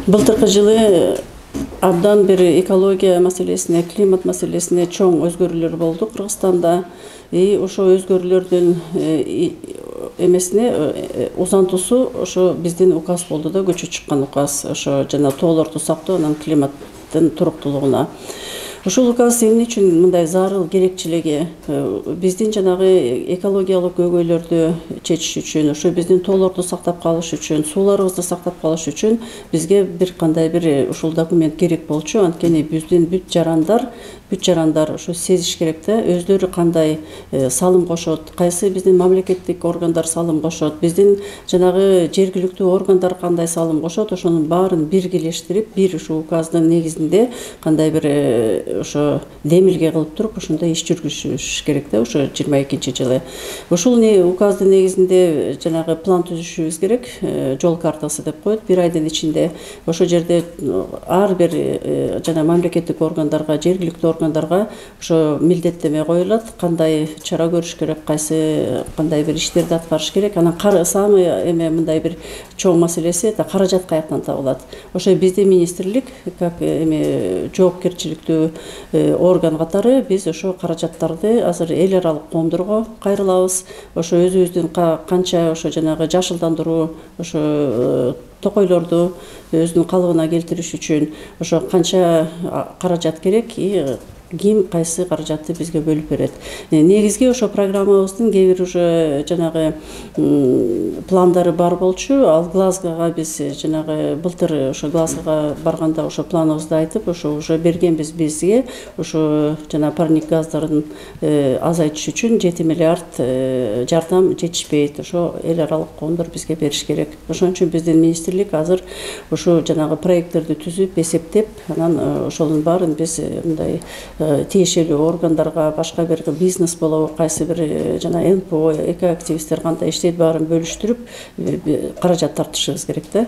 Былтыркы жылы абдан бир экология маселесине, климат маселесине чоң өзгөрүүлөр болду Кыргызстанда. Ошо өзгөрүүлөрдүн эмесине узантуусу ошо биздин указ болду да, көчүп чыккан указ, ошо жана тоолорду сактоо, анан климаттын туруктуулугуна. Ушул указ эмне үчүн мындай зарыл керекчилиги? Биздин жанагы экологиялык көйгөйлөрдү чечиш үчүн, ошо биздин тоолорду сактап калыш үчүн, сууларыбызды сактап калыш үчүн бизге бир кандай бир ушул документ керек болчу. Анткени биздин бүт жарандар ошо сезиш керек да, өздөрү кандай салым кошот, кайсы биздин мамлекеттик органдар салым кошот, биздин жанагы жергиликтүү органдар кандай салым кошот, ошонун баарын биргелештирип, бир ушул указдын негизинде кандай бир ошо демилге кылып туруп ошондой иш жүргүзүш керек да, ошо 22-жылы. Ушул указдын негизинде жанагы план түзүшүбүз керек, жол картасы деп коет. Бир айдын ичинде ошо жерде ар бир жана мамлекеттик органдарга, жергиликтүү органдарга ошо милдеттеме коюлат, кандай чара көрүш керек, кандай бир иштерди аткарыш керек. Анан самый мындай бир чоң маселеси это каражат каяктан табылат. Ошо биздин министрлик как жоопкерчиликтүү орган катары биз ошо каражаттарды азыр эл аралык коомдорго кайрылабыз. Ошо өзүбүздүн канча ошо жанагы жашылдандыруу, ошо токойлорду өзүнүн калыбына келтириш үчүн ошо канча каражат керек, ким кайсы каражатты бизге бөлүп берет. Негизги ошо программабыздын кээ бир уже жанагы пландары бар болчу. Ал Глазгога биз жанагы былтыр ошо Глазгога барганда ошо планыбызды айтып, ошо уже бергенбиз бизге ошо жана парник газдарын азайтыш үчүн 7 миллиард жардам жетишпейт. Ошо эл аралык коомдор бизге бериш керек. Ошон үчүн биздин министрлик азыр ошо жанагы проекттерди түзүп, эсептеп, анан ошонун баарын биз мындай тиешелүү органдарга, башка бир бизнес болобу, кайсы бир жана НПО, экоактивисттер кандай иштейт, баарын бөлүштүрүп каражат тартышыбыз керек да.